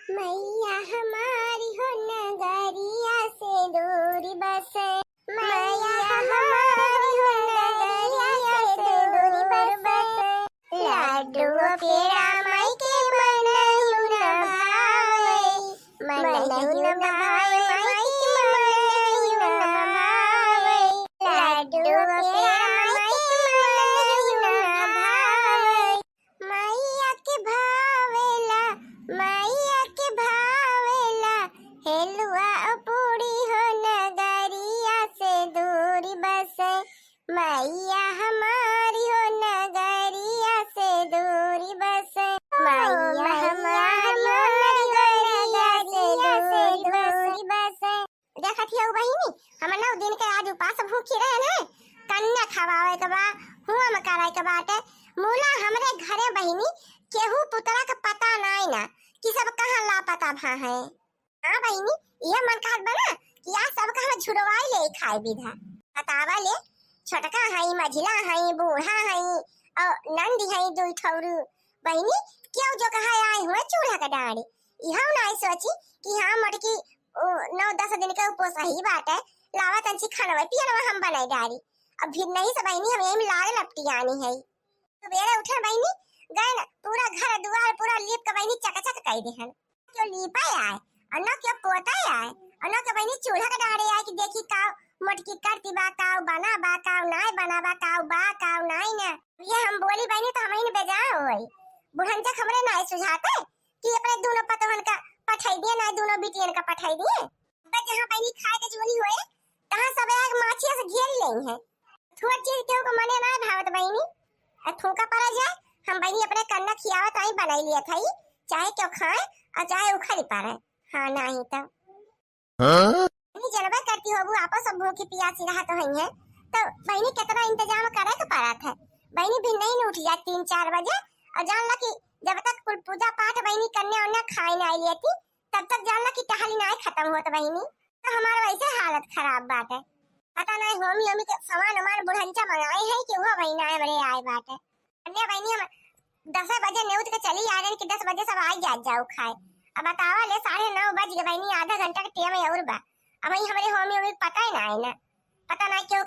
मैया हमारी हो नगरिया से दूर बसे, मैया हमारी हो नगरिया से दूर बसे। लाडू पेड़ा माई के मनयु न भावे, मनयु न भावे माई के मनयु न भावे। लाडू पेड़ा माई के मनयु न भावे, मैया के भावेला, मैया के भावेला। हेलुआ पूरी हो नगरिया से दूर बसे, मैया हमारी हो नगरिया से दूर बसे, मैया हमारी हो नगरिया से दूर बसे। देखत हियो बहिनी, हम नौ दिन के आज उपास भूखी रहे ना, कन्या खवावे के बा, हुआ में कराए के बाटे। मूला हमरे घरे बहिनी केहू पुतरा का पता नाई ना कि सब कहां लापता भा है। हां बहिनी, ये मन कहत बना कि आज सब का हम छुड़वाई ले खाए विधा बतावा ले। छोटका हई, मझिला हई, बूढ़ा हई और नंदी हई दुई ठौरू। बहिनी क्यों जो कहा आई हुए चूल्हा का डाड़ी, इहा नाई सोची कि हां मटकी 9-10 दिन के उपवास ही बाटे, लावा तंची खानवा पियनवा हम बनाई डारी। अब फिर नहीं सब बहिनी हम एम लाल लपटी आनी है। सवेरे उठे बहिनी गए ना, पूरा घर दुआर पूरा लीप के बहिनी चकचक कई देहन। क्यों लीपा आए और ना क्यों पोता आए और ना के बहिनी चूल्हा का डाड़े आए कि देखी काव मटकी करती बा, काव बना बा, काव नाय बना बा, काव बा काव नाय ना। ये हम बोली बहिनी तो हमें बेजा होई। बुढ़ंजा हमरे नाय सुझाते कि अपने दोनों पतवन का पठाई दिए ना, दोनों बिटियन का पठाई दिए। बस जहां बहिनी खाए के जोली होए तहां सब एक माछिया से घेर लेई है। थोड़ा चीज केहू को मने ना भावत बहिनी, थूका पड़ा जाए हम बहिनी अपने कन्ना खियावत आई बनाई लिया था, चाहे क्यों खाए और चाहे उखड़ी पारे। हाँ नहीं तो नहीं जनबा करती होबू आपस सब भूखी प्यासी रहा तो है तो बहिनी कितना इंतजाम करे के पड़ा था। बहिनी भी नहीं उठ जाती 3-4 बजे और जान ला कि जब तक कुल पूजा पाठ बहिनी कन्या उन्या खाए ना आई थी तब तक जान ला कि टहली ना खत्म होत बहिनी। तो हमारा वैसे हालत खराब बात है। पता नहीं होमी होमी के सामान हमारे बुढ़ंचा मंगाए है कि वो बहिना हमरे आए बाटे। अन्य बहिनी हम 10 बजे नेउत के चली आ रहे कि 10 बजे सब आ जाओ खाए। अब बतावा ले 9:30 बज गए बहिनी, आधा घंटा के टेम और बा। अब ही हमरे होमी होमी पता ही ना है ना, पता नहीं क्यों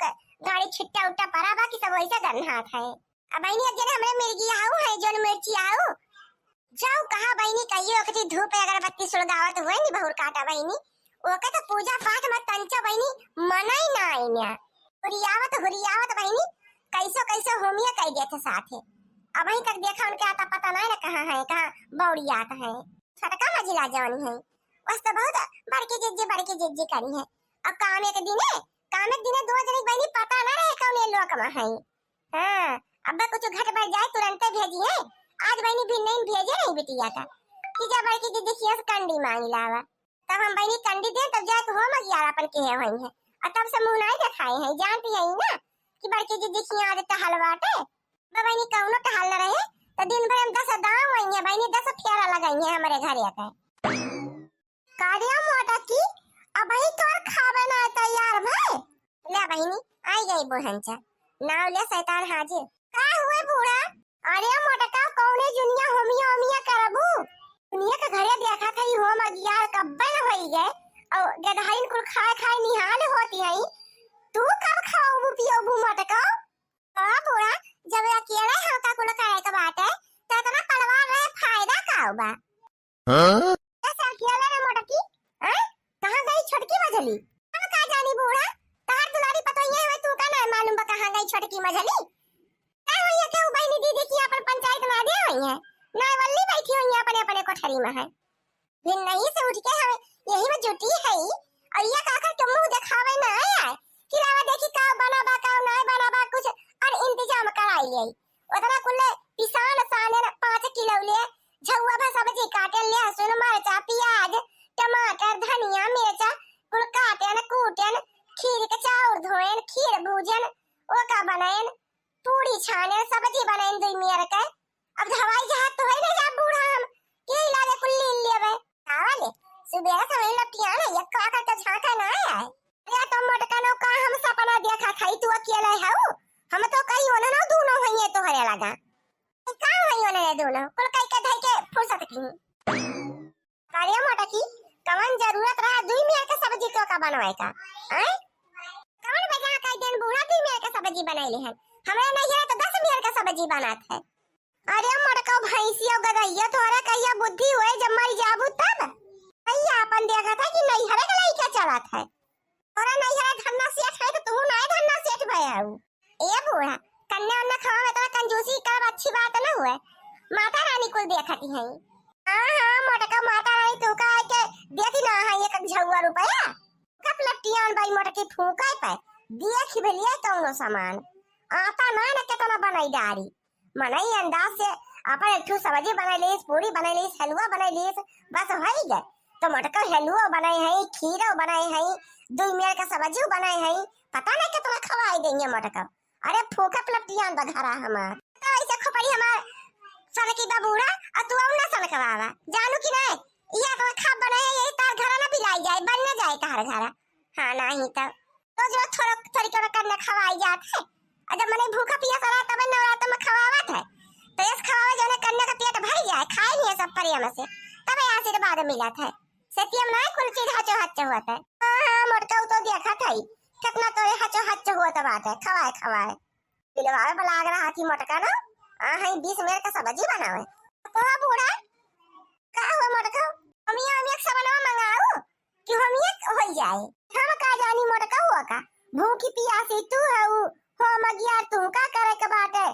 गाड़ी छिट्टा उट्टा पड़ा बा कि सब वैसे गन्हात है। अब बहिनी अब जने हमरे मिर्गी आऊ है जोन मिर्ची आऊ जाओ कहा बहिनी कहियो अकती धूप अगरबत्ती सुलगावत हुए नी बहुर काटा बहिनी ओके तो पूजा पाठ में तंचा बहिनी मनाई ना आईना। हुरियावत बहिनी कैसो कैसो होमिया कह देते साथे। अब वहीं तक देखा उनके आता पता नहीं ना कहां है, कहां बौड़ियात है। छटका मजिला जवानी है बस तो बहुत बड़के जिज्जी करी है। अब काम एक दिने 2 जने बहिनी पता ना रहे कौन ये लोग में है। हां अब कुछ घट बढ़ जाए तुरंत भेजी है। आज बहिनी भी नहीं भेजे नहीं बिटिया का कि जा बड़की दीदी की कंडी मांग लावा, तब हम बहिनी कंडी दे तब जाके हो मगियार अपन के है वही है और तब से मुंह नहीं दिखाए हैं। जानती है ना कि बड़की दीदी की आदत हलवाटे बहिनी कौनो टहल न रहे तो दिन भर हम 10 दाव वही है बहिनी 10 फेरा लगाई है हमारे घर आते कारिया मोटा की। अब भाई तोर खावे ना तैयार भाई ले बहिनी आई गई बुढ़ंचा नाव ले शैतान हाजिर। का हुए बूढ़ा? अरे मोटा का कौने जुनिया होमिया करबू दुनिया के घरे देखा था हो मगियार कब्बन होई गए और गदहाइन कुल खाए निहाल होती है। तू कब खाओ पियोबू मटका? हां बूढ़ा जब अकेले हम का कुल करे के बात है तो इतना परवाह रहे फायदा का बा। हां ऐसा अकेले रे मटकी हैं कहां गई छोटकी मझली? हम का जानी बूढ़ा तार दुलारी पतोइया है तू का ना मालूम बा कहां गई छोटकी मझली? का होई के बहिनी दीदी की अपन पंचायत में दे होई है ना वल्ली बैठी हुई अपने कोठरी में है। फिर नहीं से उठ के हमें यही में जुटी है और ये काकर के मुंह दिखावे ना आया कि लावा देखी का बना बा का ना बना बा कुछ और इंतजाम कराई ले उतना कुल्ले पिसान साने 5 किलो ले झौवा भा सब्जी काटे ले लहसुन मिर्चा प्याज टमाटर धनिया मिर्चा कुल काटे न कूटे न खीर के चाउर धोएन खीर भूजन ओ का बनाएन पूरी छाने सब्जी बनाएन दुई मेर के। अब हवाई जहाज तो है ना जा बूढ़ा हम के इलाजे कुल्ली लेवे आवाले सुबह समय लटिया ना ये का का झाका ना आया या तो मटका नो का हम सपना देखा खाई तू अकेले हाउ हम तो कई होना ना दोनों हइए तो हरे लगा का हइए ना दोनों कुल कई के धई के फुर्सत की कार्य मोटकी कवन जरूरत रहा 2 मिनट का सब्जी तो का बनवाए का हैं कवन बजा का दिन बूढ़ा 2 मिनट का सब्जी बनाइले है हमरा नहीं है तो 10 मिनट का सब्जी बनात है। अरे मोटका भैंसिया गदैया तोरा कहिया बुद्धि होए जब मर जाबू तब भैया अपन देखा था कि नहीं हरे का लइका चलत है तोरा नहीं हरे धन्ना सेठ है तो तू नहीं धन्ना सेठ भयाऊ ए बूढ़ा कन्या उन्ना खावा में तो कंजूसी कर अच्छी बात न हुए माता रानी को देखती है। हां मोटका माता रानी तू का के देती ना है 1 झौआ रुपया कप लट्टियान भाई मोटकी फूकाए पे देख भेलिए कौनो सामान आता ना न केतना बनाई डारी मनई अंदाज से अपन एक सब्जी बनाई लेस पूरी बनाई लेस हलवा बनाई लेस बस होई गए तो मोटका हलवा बनाई है खीरा बनाई है 2 मिनट का सब्जी बनाई है पता नहीं कितना खवाई देंगे मोटका। अरे फूका पलटियान बघारा हमार तो ऐसे खोपड़ी हमार सनकी बाबूरा और तू ना सनकवावा जानू कि नहीं ये तो खा बनाए यही तार घर ना बिलाई जाए बन ना जाए तार घर हां नहीं तो जो थोड़ा थोड़ी कर करने खवाई जात है और जब मने भूखा पिया सरा तब नवरात्र में खवावत है तो इस खवावे जाने करने का पेट भर जाए खाए नहीं सब परियम से तब आशीर्वाद मिलत है सत्यम ना कुल चीज हचो हच होता है। हां मोटका तो देखा था कितना तोरे हचो हच होत बात है खवाए दिलवावे बला लग रहा थी मोटका ना है 20 मिनट का सब्जी बनावे तो बूढ़ा का हुआ मोटका हम एक सबनवा मंगाओ कि हम एक हो जाए हम का जानी मोटका हुआ का भूखी पियासी तू है हो मगिया तू का करे के बात है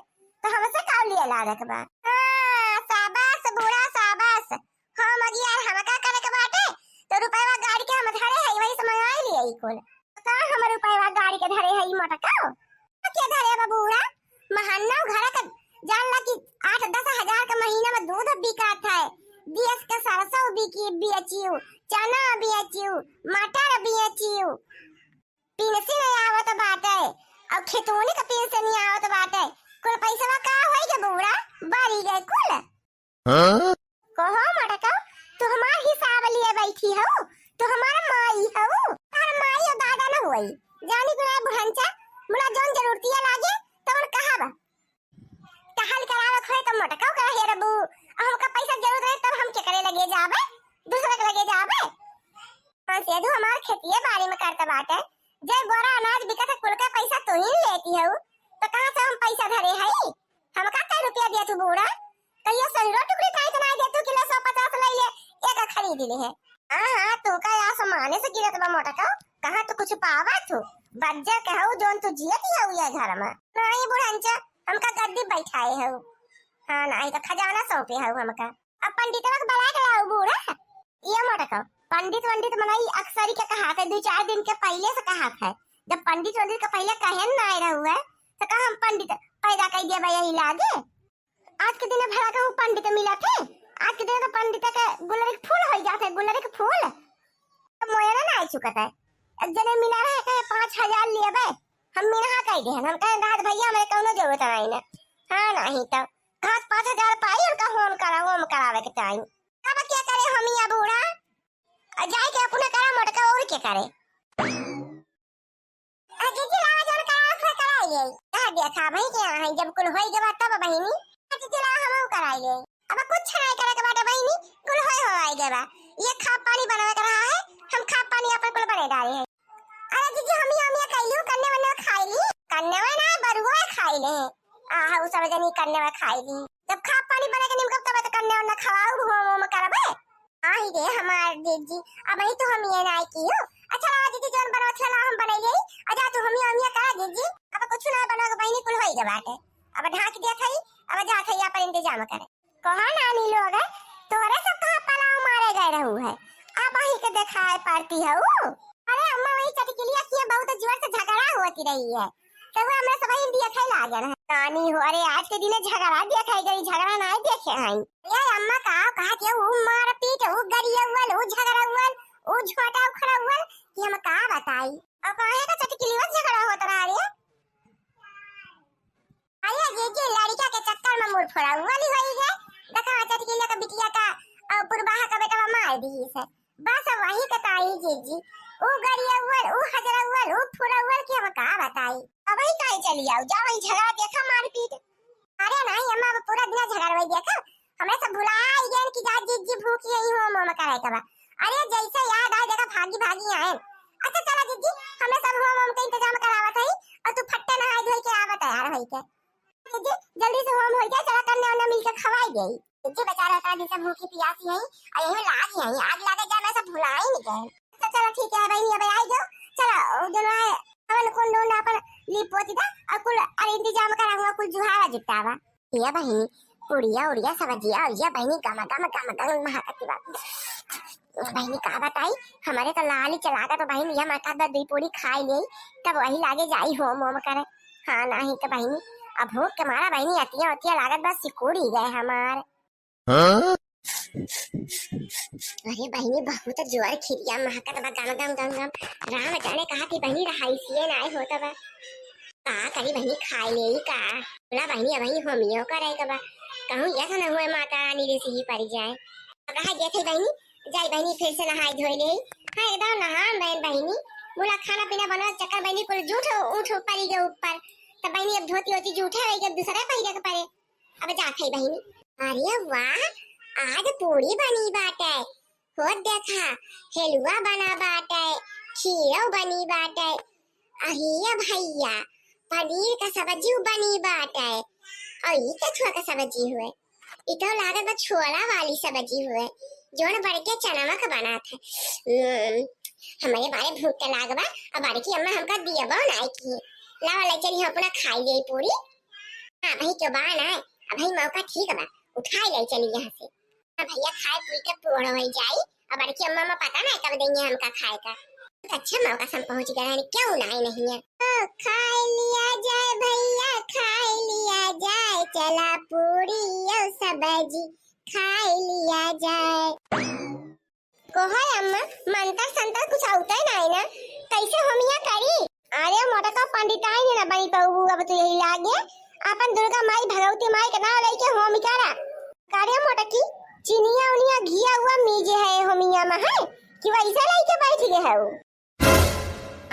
तो हमसे का लिया ला के बात हां शाबाश बूढ़ा शाबाश हां मगिया हम का करे के बात है तो रुपया गाड़ी के हम धरे है वही से मंगा लिए ई कुल का हमर रुपया गाड़ी के धरे है ई मोटका के धरे बबूड़ा महाना घर का जान ला कि 8-10 हजार का महीना में दूध बिकात है देश के सरसों बेचियो चना बेचियो मटर बेचियो पिनसी नहीं आवत बात है और खेतोनी का पिनसी नहीं आवत बात है कुल पैसा का होई के बूढ़ा बारी गए कुल हां कहो मटका तू हमार हिसाब लिए बैठी हो तो हमारा माई हो तार माई और दादा न होई जानी को बुढ़ंचा मुला जोन जरूरतिया लागे तवन कहाबा कहल करावे खोए त मटका का हे रबू हमका पैसा जरूरत है तब हम के करे लगे जाबे दूसरा के लगे जाबे हां सेधु हमार खेतीए बाड़ी में करता बात है जब गोरा अनाज बिका था कुल का पैसा तो ही लेती हो तो कहां से हम पैसा धरे है हमका का रुपया दिया तू बूढ़ा कहियो संरो टुकड़ी काई तना दे तू किलो 150 ले ले एक खरीद ले है हां तू का या सामाने से गिरत बा मोटका कहां तो कुछ पावा तू बज्जा कहू जोन तू जियती है ये घर में नहीं बुढ़ंचा हमका गद्दी बैठाए है हां नहीं तो खजाना सौंपे है हमका अब पंडितवा के बुला के लाओ बूढ़ा ये मोटका पंडित मनाई अक्सर के कहा था 2-4 दिन के पहले से कहा है जब पंडित के पहले कहन ना आए रहुआ तो कहा हम पंडित पैदा कर दिया यही लागे आज के दिन भरा कहूं पंडित मिला थे आज के दिन तो पंडित के गुलरी के फूल हो जाते गुलरी के फूल अब मोयरा ना आ चुका था एक जने मिला रहे कहे 5000 लिए बे हम मिला कह दे हम कहे रात भैया मेरे कोनो जरूरत नहीं ना हां नहीं तो घास 5000 पाई उनका होम करावे के टाइम अब क्या करे हम या बूढ़ा जाए के अपने करा मोटका और क्या करे अजी जी लावा जन करा फिर कराइए कहा देखा भाई क्या है जब कुल होई के बाद तब बहिनी अजी जी लावा हम कराइए अब कुछ नहीं करे के बाद बहिनी कुल होई के बाद ये खा पानी बनावे के रहा है हम खा पानी अपन कुल बने डाले हैं अरे जी हम कइलू कन्ने वन्ने खाई ली कन्ने में ना बरुआ खाई ले आहा उ सब जनी कन्ने में खाई ली जब खा पानी बने के निमक तब तो कन्ने वन्ने खवाऊ होम करबे आही रे हमार दीदी अब ही तो हम ये ना की हो अच्छा ला दीदी जोन बनाओ छला हम बनाइए आजा तू हम ये करा दीदी अब कुछ ना बना के बहिनी कुल होई के बाटे अब ढाक दिया थई अब जा थई अपन इंतजाम करे कहां नानी लोग तोरे सब कहां पलाव मारे गए रहू है अब ही के दिखाए पार्टी है अरे अम्मा वही चटकिलिया की बहुत जोर से झगड़ा होती रही है तो वो हमने सब ही दिया खाई लागे ना नानी हो अरे आज के दिन झगड़ा दिया खाई गई झगड़ा नहीं देखे हैं ये अम्मा कहा कि वो मार पीट वो गरियावल वो झगड़ावल वो छोटा खड़ावल कि हम का बताई अब काहे का चटकिलिया झगड़ा होता रहा रे आया ये लड़का के चक्कर में मुड़ फोड़ा वाली होई है देखा चटकिलिया का बिटिया का और पुरबाहा का बेटा मार दी है बस वही कताई जीजी ओ गरियावल ओ हजरावल ओ फुरावल की हम का बताई अब ही काहे चली आओ जाओ ही झगड़ा देखा मारपीट अरे नहीं अम्मा पूरा दिन झगड़ा वही देखा हमें सब भुला ही गए कि जा जीजी भूखी ही हो मम्मा करे का अरे जैसे याद आए देखा भागी भागी आए। अच्छा चला जीजी, हमें सब होम का इंतजाम करावत है और तू फट्टे नहाए धोई के आवत है यार भाई के। जीजी जल्दी से होम हो जाए, चला करने वाला मिलकर खवाई गई। जीजी बेचारा था जैसे भूखी प्यासी है और यही लाग है, आग लागे जाए मैं सब भुला ही नहीं गए। अच्छा चलो ठीक है भाई, अब आई जाओ। चलो दोनों अपन कौन दोनों अपन लिपोती था और कुल अरे इंतजाम करा हुआ कुल जुहारा जुटावा। ये बहिनी पुड़िया उड़िया सब्जिया ये बहिनी गमा गमा गमा गमा महाकती बात। बहिनी का बताई हमारे तो लाल ही चला तो बहिनी हम आका दी पूरी खाई ले तब वही लागे जाई होम होम करे। हाँ नहीं तो बहिनी अब भूख के मारा बहिनी अतिया अतिया लागत बस सिकुड़ ही गए हमारे। अरे बहिनी बहुत जोर खिरिया महकत बा गम गम गम गम। राम जाने कहा कि बहिनी रहाई सीए नाय होता बा का करी बहिनी खाई ले का बोला बहिनी अब बहिनी होमियो करे का बा कहूं ऐसा न हुए माता रानी रे सी पड़ जाए। अब रहा गए थे बहिनी जाई बहिनी फिर से नहाई धोई ले। हाँ एकदम नहान बहन बहिनी बोला खाना पीना बना चक्कर बहिनी को झूठ उठ पड़ी गए ऊपर तब बहिनी अब धोती होती झूठा रही जब दूसरा पहिरे के पड़े। अब जा खाई बहिनी। अरे वाह आज पूरी बनी बाटे हो देखा हेलुआ बना बाटे खीरो बनी बाटे अहिया भैया पनीर का सब्जी बनी बाटे और ये कछुआ का सब्जी हुए इतो लागत बा छोला वाली सब्जी हुए जोन बड़के चना का बना था। हमारे बारे भूख के लागबा अब बड़की अम्मा हमका दिया बनाई की लावा ले चली हम अपना खाई ले पूरी। हां भाई तो बान है अब भाई मौका ठीक बा उठाई ले चली यहां से। अब भैया खाए पी के पूरा हो जाई अब बड़की अम्मा में पता नहीं कब देंगे हमका खाए का। अच्छा मौका सम पहुंच गया है क्यों नहीं है। खाई लिया जाए भैया खाई लिया जाए चला पूरी और सब्जी खाई लिया जाए। कोहर अम्मा मंत्र संतर कुछ आउता ही नहीं ना कैसे होमिया करी। अरे मोटा का पंडिताई ने ना बनी पाऊ अब तो यही लागे अपन दुर्गा माई भगवती माई का नाम लेके होमी करा कार्य मोटा की चिनिया उनिया घिया हुआ मीजे है होमिया में है कि वैसा लेके बैठ गए है वो।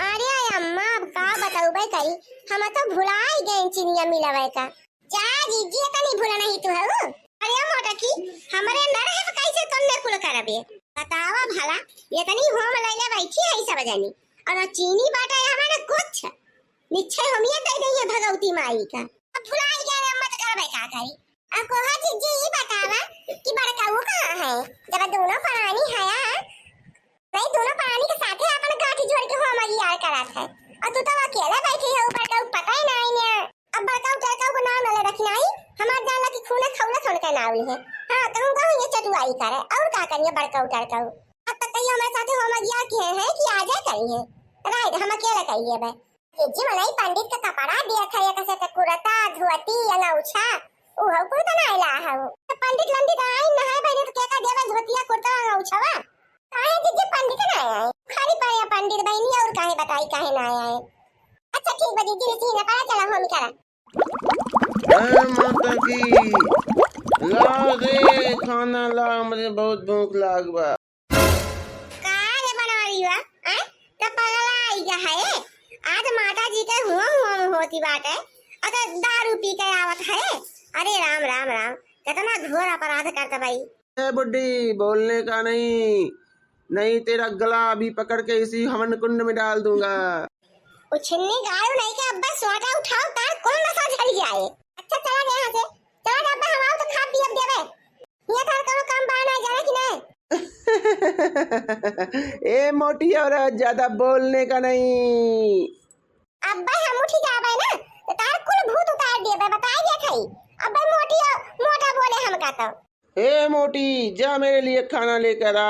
अरे अम्मा अब का बताऊ भाई करी हम तो भुला ही गए चिनिया मिलावे का। जा जीजी का नहीं भूला नहीं तू है। अरे मोटा की हमारे अंदर है कैसे तुमने कुल करबे बतावा भला ये तनी होम लैले बैठी है सब जानी और चीनी बाटा है हमारे कुछ निश्चय हम ये दे देंगे भगवती माई का। अब भुला ही गए अम्मा तो करबे का करी। अब कोहा जीजी ये बतावा कि बड़का वो कहां है जब दोनों प्राणी है नहीं दोनों प्राणी के साथ अपन गाठी जोड़ के होम यार करा था और तू तो अकेला बैठी है ऊपर का पता ही नहीं है। अब बड़का उठा को नाम ले रखना ही हमार जाला की खूने खौला छोड़ के नाव ले। हां कहूंगा ये चतुराई करे और का करिए बड़का उठा का अब तक कहीं हमारे साथ होम गया के है कि आ जाए करिए राइट हम अकेला करिए बे। जी मलाई पंडित का कपड़ा दिया था या कैसे कुरता धोती या नौछा ओ हो को तो नहीं ला है पंडित लंदी आई नहाए भाई तो क्या देवा धोतिया कुर्ता नौछवा काहे जी पंडित ना आए खाली पाया पंडित बहनी और काहे बताई काहे ना आए। अच्छा ठीक बजी जी जी ना पता चला हम करा माता की ला रे खाना ला मुझे बहुत भूख लाग बा। काहे बना रही है तो पगला आई जा है आज माता जी के होम होती बात है अगर दारू पी के आवत है। अरे राम राम राम कितना घोर अपराध करता भाई। ए बुड्ढी बोलने का नहीं तेरा गला अभी पकड़ के इसी हवन कुंड में डाल दूंगा। उछन्नी गायो नहीं के अब्बा सोटा उठाओ तार कौन नशा झड़ जाए। अच्छा चला गया यहां से चला अब्बा हम आओ तो खा पी अब देवे ये थार करो काम बाना जाना कि नहीं। ए मोटी औरत ज्यादा बोलने का नहीं। अब्बा हम उठी जावे ना तो तार कुल भूत उतार दिए बे बता दिया खाई अब्बा मोटी मोटा बोले हम का तो। ए मोटी जा मेरे लिए खाना लेकर आ।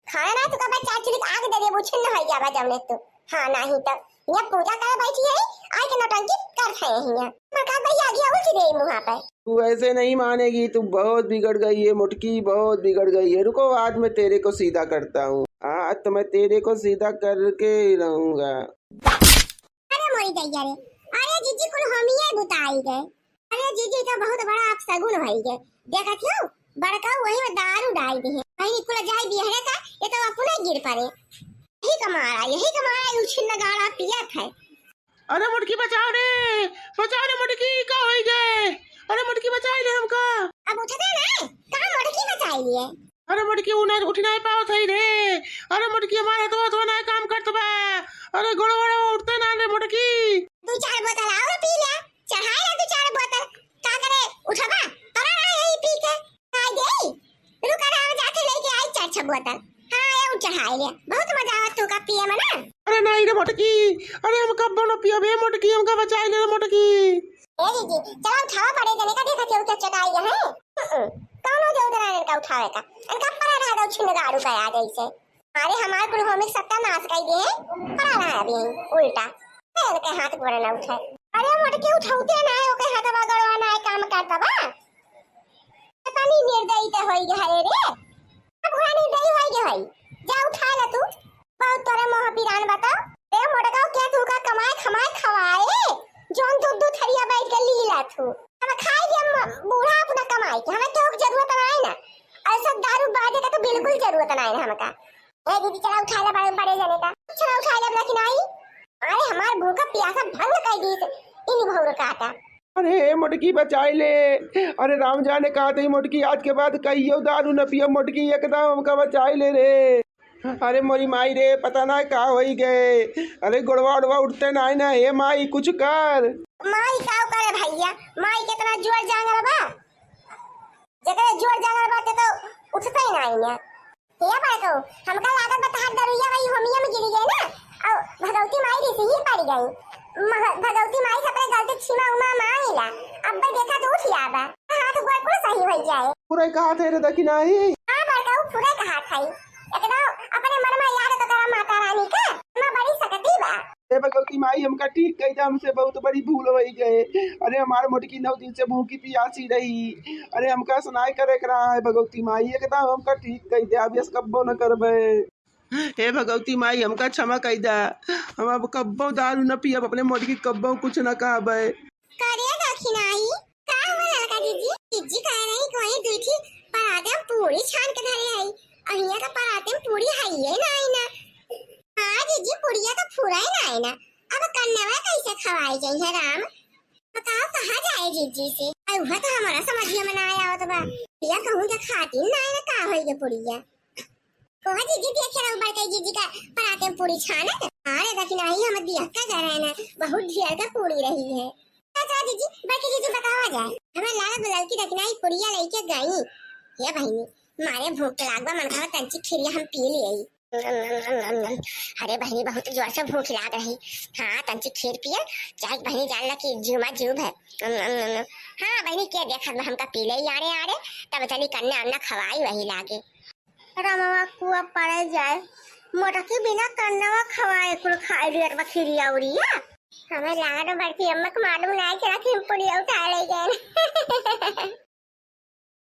खाना तो कब चाचू की आग दे दे बुछन न हो जावा जमने तो। हां नहीं तो ये पूजा कर बैठी है आई के नौटंकी कर खाए हैं मैं का भैया गया उठ दे मुंह पे। तू ऐसे नहीं मानेगी तू बहुत बिगड़ गई है मुटकी बहुत बिगड़ गई है। रुको आज मैं तेरे को सीधा करता हूँ आज तो मैं तेरे को सीधा करके रहूंगा। अरे मोरी दैया रे अरे जीजी कुल हम ही बुताई गए। अरे जीजी तो बहुत बड़ा आप सगुन होई गए देखा क्यों बड़का वही में दारू डाल दी है कहीं कुल जाई बिहरे का ये तो अपने गिर पड़े यही कमारा उछिन गाड़ा पिया था। अरे मुटकी बचाओ रे मुटकी का होई गए। अरे मुटकी बचाई ले हमका। अब उठते ना का मुटकी बचाई लिए अरे मोटकी उन्हें उठ नहीं पाओ थई रे। अरे मोटकी हमारे तो ना काम करत बा। अरे गोड़ गोड़ उठते ना रे मोटकी। तू 4 बोतल और पी ले, चढ़ाए ना तू 4 बोतल। का करे उठबा परा ना यही पी के खाई दे। रुक रहा जाके लेके आई 4 बोतल। हां ये उठ चढ़ाए ले, बहुत मजा आवत तू का पिए में ना। अरे नहीं रे मोटकी, अरे हम कब बनो पियो बे मोटकी, हमका बचाई ले रे मोटकी। ए जी चलो उठाओ बड़े जने का देखा क्यों चटाई है। कौन हो जो उधर आने का उठावे का इनका परा रहा दो छिन गाड़ू का आ जैसे। अरे हमारे कुल होमिक सत्यानाश कर दिए परा रहा अभी उल्टा इनके हाथ गोड़ ना उठाए। अरे मोटकी उठाउते ना ओके हाथ बा गड़वा ना काम करता बा। पता नहीं निर्दयी ते होई गए रे, अब हुआ निर्दयी होई गए। जा उठा ले तू, बहुत तोरे मोह पिरान बता। ए मोटका क्या तू का कमाए खमाए खवाए जोन दूध थरिया बैठ के लीला तू। हम खाई के बूढ़ा अपना कमाई के हमें तो जरूरत नहीं ना, ऐसा दारू बाजे का तो बिल्कुल जरूरत नहीं है हमका। ए दीदी चला उठा ले बड़े बड़े जने का, चला उठा ले लेकिन आई। अरे हमार भूखा प्यासा भंग कर दी इन भौर काटा। अरे मोटकी बचाई ले। अरे राम जाने कहा थी मोटकी आज के बाद कहियो दारू न पियो मोटकी, एकदम हमका बचाई ले रे। अरे मोरी माई रे पता ना का होई गए। अरे गोड़वा उड़वा उठते ना ना, हे माई कुछ कर। माई का करे भैया, माई कितना जोर जांगल बा, जकरे जोर जांगल बा ते तो उठते ही नहीं ना। क्या बात हो हमका लागत बता दरुया वही होमिया में गिरी गई ना, और भगवती माई री से ही पड़ गई। भगवती माई से अपने गलती क्षमा उमा मांगला, अब बे देखा तो उठ आबा हाथ गोड़ पूरा सही हो जाए। पूरा कहा थे रे दखी नहीं। हां बड़का पूरा कहा था एकदम अपने मन में याद तो करा माता रानी का मां बड़ी सकती बा। ए भगवती माई हमका ठीक कही था, हमसे बहुत बड़ी भूल हो गए। अरे हमारे मोटकी 9 दिन से भूखी प्यासी रही। अरे हमका सुनाई करे करा है भगवती माई, एकदम हमका ठीक कही दे, अब ये कब्बो न करबे। हे भगवती माई हमका क्षमा कही दा, हम अब कब्बो दारू न पियब, अपने मोटकी कब्बो कुछ न कहबे। करे दखिनाई का होला का जीजी कह रही कोई दूठी पराते पूरी छान के धरे आई, अहिया का पराते पूरी हइए नहीं ना। हां जीजी पुड़िया तो फुराई नहीं ना, अब कन्नवा कैसे खवाई जाई है राम, बताओ कहां जाए जीजी से। अब वह तो हमारा समझिए में ना आया तो बा या कहूं के खाती नहीं ना का होई के पुड़िया को जीजी देखे रहो बड़का जीजी का पराते पूरी छान है। अरे दखिनाई हम दिया का जा रहा है ना, बहुत ढेर का पूरी रही है। अच्छा जीजी बड़की जीजी बतावा जाए हमें लाल बदल की दखिनाई पुड़िया लेके गई ये बहनी मारे भूख लागबा मन खावा तंची खिरिया हम पी लिए। अरे बहनी बहुत जोर से भूख लाग रही। हाँ तंची खीर पिया चाहे बहनी जान ला कि जुमा जुब है। हाँ बहनी क्या देखा हमका पी ले यारे यारे तब चली कन्या अन्ना खवाई वही लागे। रमावा कुआ पड़े जाए मोटा के बिना कन्नवा खवाए कुल खाई लिया खिरिया उड़िया हमें लागा तो बड़की अम्मा को मालूम नहीं चला कि पुड़िया